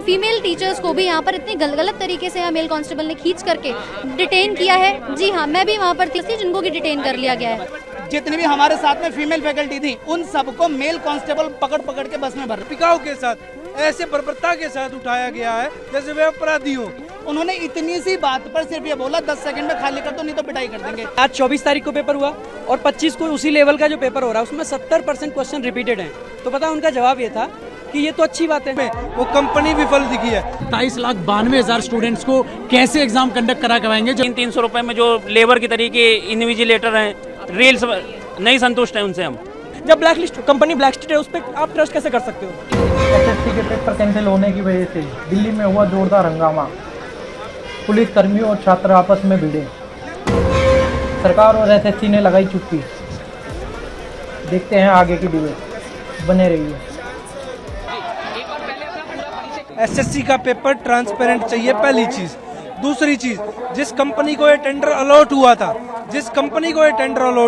Female teachers को भी यहाँ पर इतनी गलत तरीके से मेल कांस्टेबल ने खींच करके डिटेन किया है। जी हाँ, मैं भी वहाँ पर थी जिनको कि डिटेन कर लिया गया है। जितनी भी हमारे साथ में फीमेल फैकल्टी थी उन सबको मेल कांस्टेबल पकड़ के बस में भर पिकाओ के साथ ऐसे बर्बरता के साथ उठाया गया है जैसे वे अपराधी हो। उन्होंने इतनी सी बात पर सिर्फ ये बोला 10 सेकंड में खाली कर दो नहीं तो पिटाई कर देंगे। आज 24 तारीख को पेपर हुआ और 25 को उसी लेवल का जो पेपर हो रहा है उसमें 70% क्वेश्चन रिपीटेड हैं। तो पता उनका जवाब ये था कि ये तो अच्छी बात है। वो कंपनी विफल दिखी है। 23,92,000 स्टूडेंट्स को कैसे एग्जाम कंडक्ट कराएंगे? 300 रुपए में जो लेबर की तरीके इन्विजिलेटर हैं, रील्स नहीं संतुष्ट है उनसे हम। जब ब्लैकलिस्ट कंपनी ब्लैकलिस्ट है उस पर आप ट्रस्ट कैसे कर सकते हो? एसएससी के पेपर कैंसिल होने की वजह से दिल्ली में हुआ जोरदार हंगामा। पुलिस कर्मियों और छात्र आपस में भिड़े। सरकार और एसएससी ने लगाई चुप्पी। देखते हैं आगे की डिबेट, बने रहिए। एसएससी का पेपर ट्रांसपेरेंट चाहिए, पहली चीज। दूसरी चीज, जिस कंपनी को ये टेंडर अलॉट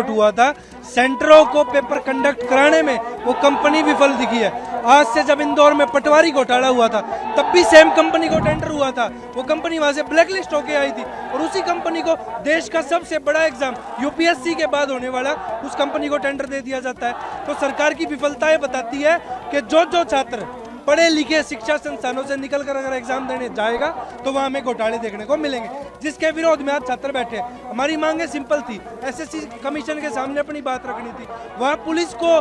हुआ था, सेंटरों को पेपर कंडक्ट कराने में वो कंपनी विफल दिखी है। आज से जब इंदौर में पटवारी घोटाला हुआ था तब भी सेम कंपनी को टेंडर हुआ था, वो कंपनी वहां से ब्लैकलिस्ट होके आई थी और उसी कंपनी को देश का सबसे बड़ा एग्जाम यूपीएससी के बाद होने वाला उस कंपनी को टेंडर दे दिया जाता है। तो सरकार की विफलता ये बताती है कि जो छात्र पढ़े लिखे शिक्षा संस्थानों से निकल कर अगर एग्जाम देने जाएगा तो वहाँ हमें घोटाले देखने को मिलेंगे, जिसके विरोध में आज छात्र बैठे। हमारी मांगे सिंपल थी, एसएससी कमीशन के सामने अपनी बात रखनी थी। वहाँ पुलिस को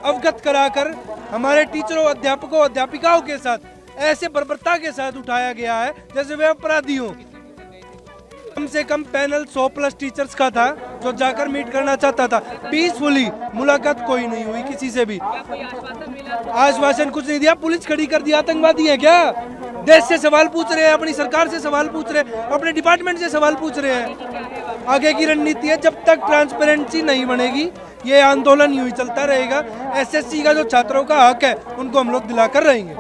अवगत कराकर हमारे टीचरों, अध्यापकों, अध्यापिकाओं के साथ ऐसे बर्बरता के साथ उठाया गया है जैसे वे अपराधी हों। कम से कम पैनल 100+ टीचर्स का था जो जाकर मीट करना चाहता था। पीसफुली मुलाकात कोई नहीं हुई किसी से भी। आश्वासन कुछ नहीं दिया, पुलिस खड़ी कर दिया। आतंकवादी है क्या? देश से सवाल पूछ रहे हैं, अपनी सरकार से सवाल पूछ रहे हैं, अपने डिपार्टमेंट से सवाल पूछ रहे हैं। आगे की रणनीति है, जब तक ट्रांसपेरेंसी नहीं बनेगी ये आंदोलन यूं ही चलता रहेगा। एसएससी का जो छात्रों का हक है उनको हम लोग दिलाकर रहेंगे।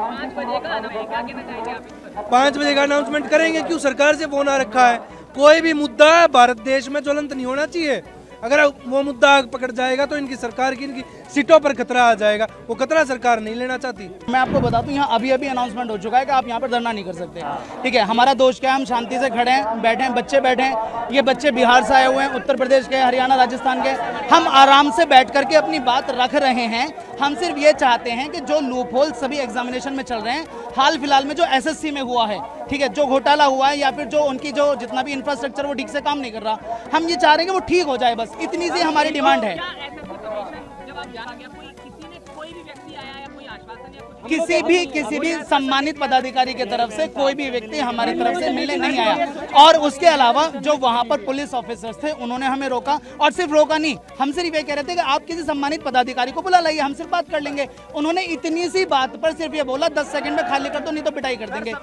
5 बजे का अनाउंसमेंट करेंगे। क्यों? सरकार से फोन आ रखा है। कोई भी मुद्दा भारत देश में ज्वलंत नहीं होना चाहिए। अगर वो मुद्दा आग पकड़ जाएगा तो इनकी सरकार की, इनकी सीटों पर खतरा आ जाएगा। वो खतरा सरकार नहीं लेना चाहती। मैं आपको बता दूं, यहाँ अभी अनाउंसमेंट हो चुका है कि आप यहाँ पर धरना नहीं कर सकते। ठीक है, हमारा दोष क्या है? हम शांति से खड़े हैं, बैठे हैं, बच्चे बैठे हैं। ये बच्चे बिहार से आए हुए हैं, उत्तर प्रदेश के, हरियाणा, राजस्थान के। हम आराम से बैठ करके अपनी बात रख रहे हैं। हम सिर्फ ये चाहते हैं कि जो लूप होल सभी एग्जामिनेशन में चल रहे हैं, हाल फिलहाल में जो एसएससी में हुआ है, ठीक है, जो घोटाला हुआ है या फिर जो उनकी जो जितना भी इंफ्रास्ट्रक्चर वो ठीक से काम नहीं कर रहा, हम ये चाह रहे हैं कि वो ठीक हो जाए। बस इतनी सी हमारी डिमांड है। किसी भी सम्मानित पदाधिकारी की तरफ से कोई भी व्यक्ति हमारी तरफ से मिलने नहीं आया। और उसके अलावा जो वहां पर पुलिस ऑफिसर्स थे उन्होंने हमें रोका, और सिर्फ रोका नहीं, हम सिर्फ ये कह रहे थे कि आप किसी सम्मानित पदाधिकारी को बुला लाइए, हम सिर्फ बात कर लेंगे। उन्होंने इतनी सी बात पर सिर्फ ये बोला 10 सेकंड में खाली कर दो नहीं तो पिटाई कर देंगे।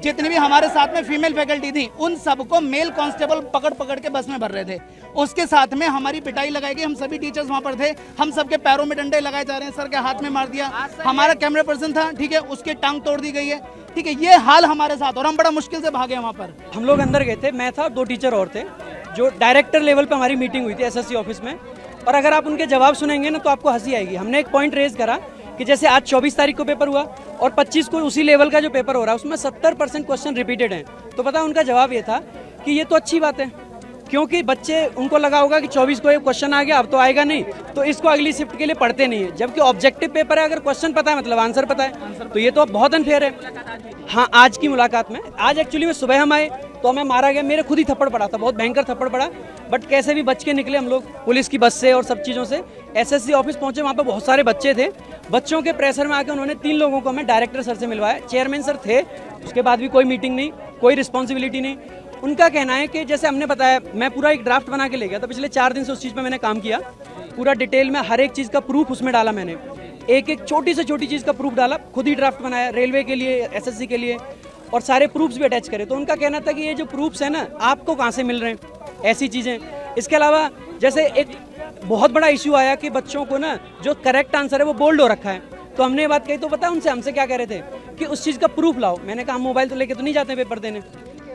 जितनी भी हमारे साथ में फीमेल फैकल्टी थी उन सबको मेल कांस्टेबल पकड़ के बस में भर रहे थे। उसके साथ में हमारी पिटाई लगाई गई। हम सभी टीचर्स वहां पर थे, हम सबके पैरों में डंडे लगाए जा रहे हैं, सर के हाथ में मार दिया। हमारा कैमरा पर्सन था, ठीक है, उसके टांग तोड़ दी गई है। ठीक है, ये हाल हमारे साथ, और हम बड़ा मुश्किल से भागे वहां पर। हम लोग अंदर गए थे, मैं था, 2 टीचर और थे। जो डायरेक्टर लेवल पे हमारी मीटिंग हुई थी एसएससी ऑफिस में, और अगर आप उनके जवाब सुनेंगे ना तो आपको हंसी आएगी। हमने एक पॉइंट रेज करा कि जैसे आज 24 तारीख को पेपर हुआ और 25 को उसी लेवल का जो पेपर हो रहा है उसमें 70% क्वेश्चन रिपीटेड हैं। तो पता उनका जवाब ये था कि ये तो अच्छी बात है, क्योंकि बच्चे, उनको लगा होगा कि 24 को ये क्वेश्चन आ गया, अब तो आएगा नहीं, तो इसको अगली शिफ्ट के लिए पढ़ते नहीं है। जबकि ऑब्जेक्टिव पेपर है, अगर क्वेश्चन पता है मतलब आंसर पता है, तो ये तो बहुत अनफेयर है। हाँ, आज की मुलाकात में, आज एक्चुअली में सुबह हम आए तो हमें मारा गया, मेरे खुद ही थप्पड़ पड़ा था, बहुत भयंकर थप्पड़ पड़ा, बट कैसे भी बच के निकले हम लोग पुलिस की बस से और सब चीज़ों से। एसएससी ऑफिस पहुंचे, वहाँ पे बहुत सारे बच्चे थे। बच्चों के प्रेशर में आकर उन्होंने 3 लोगों को हमें डायरेक्टर सर से मिलवाया। चेयरमैन सर थे, उसके बाद भी कोई मीटिंग नहीं, कोई रिस्पॉन्सिबिलिटी नहीं। उनका कहना है कि जैसे हमने बताया, मैं पूरा एक ड्राफ्ट बना के ले गया था, पिछले 4 दिन से उस चीज़ पे मैंने काम किया, पूरा डिटेल में हर एक चीज़ का प्रूफ उसमें डाला मैंने, एक छोटी से छोटी चीज़ का प्रूफ डाला, खुद ही ड्राफ्ट बनाया रेलवे के लिए, एसएससी के लिए, और सारे प्रूफ्स भी अटैच करे। तो उनका कहना था कि ये जो प्रूफ्स है ना, आपको कहाँ से मिल रहे हैं ऐसी चीज़ें। इसके अलावा जैसे एक बहुत बड़ा इशू आया कि बच्चों को ना जो करेक्ट आंसर है वो बोल्ड हो रखा है, तो हमने ये बात कही तो पता हमसे क्या कह रहे थे कि उस चीज़ का प्रूफ लाओ। मैंने कहा हम मोबाइल तो लेके तो नहीं जाते पेपर देने,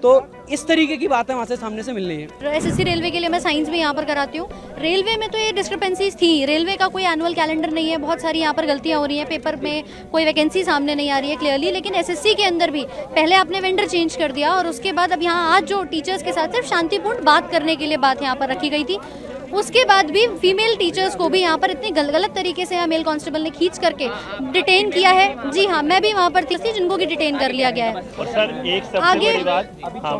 तो इस तरीके की बातें वहाँ से सामने से मिल रही है। एसएससी रेलवे के लिए मैं साइंस भी यहाँ पर कराती हूँ। रेलवे में तो ये डिस्क्रिपेंसीज थी, रेलवे का कोई एनुअल कैलेंडर नहीं है, बहुत सारी यहाँ पर गलतियाँ हो रही हैं, पेपर में कोई वैकेंसी सामने नहीं आ रही है क्लियरली। लेकिन एसएससी के अंदर भी पहले आपने वेंडर चेंज कर दिया और उसके बाद अब यहाँ आज जो टीचर्स के साथ सिर्फ शांतिपूर्ण बात करने के लिए बात यहाँ पर रखी गई थी, उसके बाद भी फीमेल टीचर्स को भी यहाँ पर इतने गलत तरीके से मेल कांस्टेबल ने खींच करके डिटेन किया है। जी हाँ, मैं भी वहाँ पर थी जिनको की डिटेन कर लिया गया है। और सर एक सबसे बड़ी बात, हाँ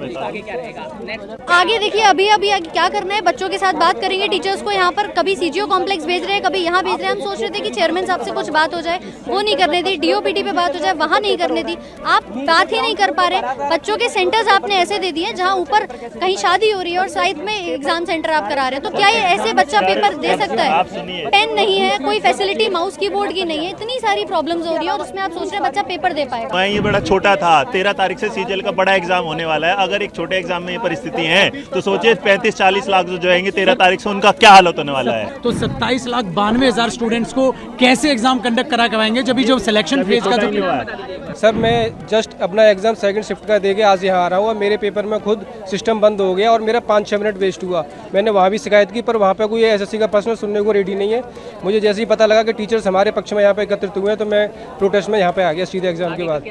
आगे देखिए, अभी क्या करना है, बच्चों के साथ बात करेंगे। टीचर्स को यहाँ पर कभी सीजीओ कॉम्प्लेक्स भेज रहे हैं, कभी यहाँ भेज रहे हैं। हम सोच रहे थे कि चेयरमैन साहब से कुछ बात हो जाए, वो नहीं करने दी। डीओपीटी पे बात हो जाए, वहाँ नहीं करने दी। आप बात ही नहीं कर पा रहे। बच्चों के सेंटर्स आपने ऐसे दे दिए जहाँ ऊपर कहीं शादी हो रही है और साइड में एग्जाम सेंटर आप करा रहे हैं। तो क्या ऐसे बच्चा पेपर दे सकता है? पेन नहीं है, कोई फैसिलिटी माउस कीबोर्ड की नहीं है, इतनी सारी प्रॉब्लम्स हो रही है और उसमें आप सोच रहे हैं बच्चा पेपर दे पाएगा। ये बड़ा छोटा था, 13 तारीख से सीजीएल का बड़ा एग्जाम होने वाला है। अगर एक छोटे एग्जाम में ये परिस्थिति है तो सोचिए 35-40 लाख जो आएंगे 13 तारीख से, उनका क्या हालत होने वाला है। तो 27,92,000 स्टूडेंट्स को कैसे एग्जाम कंडक्ट कराएंगे जब जो सिलेक्शन फेज का जो सर मैं जस्ट अपना एग्जाम सेकंड शिफ्ट का देके आज यहाँ आ रहा हूँ और मेरे पेपर में खुद सिस्टम बंद हो गया और मेरा 5-6 मिनट वेस्ट हुआ। मैंने वहाँ भी शिकायत की पर वहाँ पे कोई एसएससी का पर्सनल सुनने को रेडी नहीं है। मुझे जैसे ही पता लगा कि टीचर्स हमारे पक्ष में यहाँ पे एकत्रित हुए हैं तो मैं प्रोटेस्ट में यहाँ पे आ गया सीधे एग्जाम के बाद।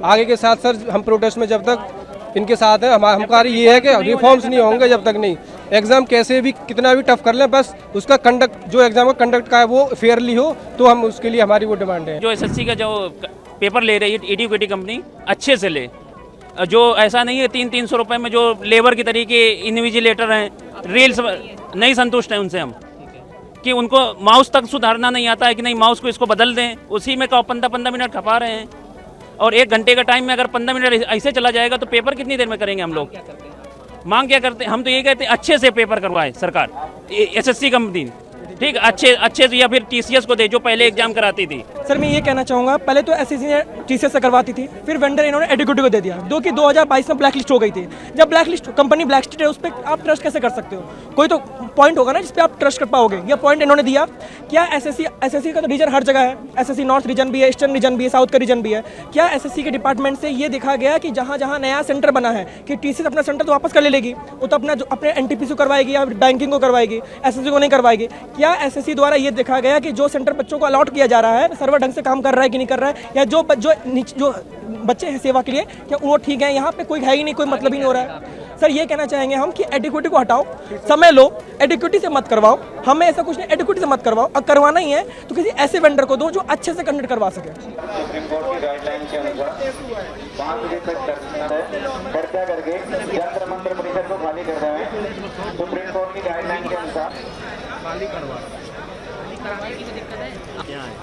आगे के साथ सर हम प्रोटेस्ट में जब तक इनके साथ हैं, हमारा ये है कि रिफॉर्म्स नहीं होंगे जब तक नहीं। एग्जाम कैसे भी कितना भी टफ कर लें, बस उसका कंडक्ट जो एग्जाम का कंडक्ट का है वो फेयरली हो, तो हम उसके लिए हमारी वो डिमांड है। जो एसएससी का जो पेपर ले रही है एडुकेटी कंपनी, अच्छे से ले। जो ऐसा नहीं है 300-300 रुपए में जो लेबर की तरीके इन्विजिलेटर हैं, रील्स नहीं संतुष्ट हैं उनसे हम, कि उनको माउस तक सुधारना नहीं आता है कि नहीं माउस को इसको बदल दें, उसी में 15 मिनट खपा रहे हैं। और 1 घंटे का टाइम में अगर 15 मिनट ऐसे चला जाएगा तो पेपर कितनी देर में करेंगे हम लोग? मांग क्या करते हैं हम? तो ये कहते हैं अच्छे से पेपर करवाए सरकार, एसएससी कंपनी, ठीक, अच्छे से, या फिर टीसीएस को दे जो पहले एग्जाम कराती थी। सर मैं ये कहना चाहूँगा, पहले तो एसएससी ने टीसीएस से करवाती थी, फिर वेंडर इन्होंने एडुकेटी को दे दिया, जो कि 2022 में ब्लैक लिस्ट हो गई थी। जब black list company black list है, उस पर आप ट्रस्ट कैसे कर सकते हो? कोई तो पॉइंट होगा ना जिस पे आप ट्रस्ट कर पाओगे। ये पॉइंट इन्होंने दिया। क्या एसएससी का तो रीजन हर जगह है, एसएससी नॉर्थ रीजन भी है, ईस्टर्न रीजन भी है, साउथ का रीजन भी है। क्या एसएससी के डिपार्टमेंट से ये देखा गया कि जहाँ जहाँ नया सेंटर बना है कि टीसीएस अपना सेंटर तो वापस कर ले लेगी, वो तो अपने एनटीपीसी को करवाएगी या बैंकिंग को करवाएगी, एसएससी को नहीं करवाएगी? क्या एसएससी द्वारा ये देखा गया कि जो सेंटर बच्चों को अलॉट किया जा रहा है सर्वर ढंग से काम कर रहा है कि नहीं कर रहा है, या जो बच्चे हैं सेवा के लिए क्या वो ठीक है? यहाँ पे कोई है ही नहीं, कोई मतलब ही नहीं हो रहा है। सर ये कहना चाहेंगे हम कि एडुकेटी को हटाओ, समय लो, एडुकेटी से मत करवाओ। हमें ऐसा कुछ नहीं, एडुकेटी से मत करवाओ। अब करवाना ही है तो किसी ऐसे वेंडर को दो जो अच्छे से कंडक्ट करवा सके। सुप्रीम कोर्ट की गाइडलाइन के अनुसार 5 बजे तक चर्चा करके जंतर मंत्र परिसर को खाली कर रहे हैं। सुप्रीम कोर्ट की गाइडलाइन के अनुसार खाली करवा क्या है?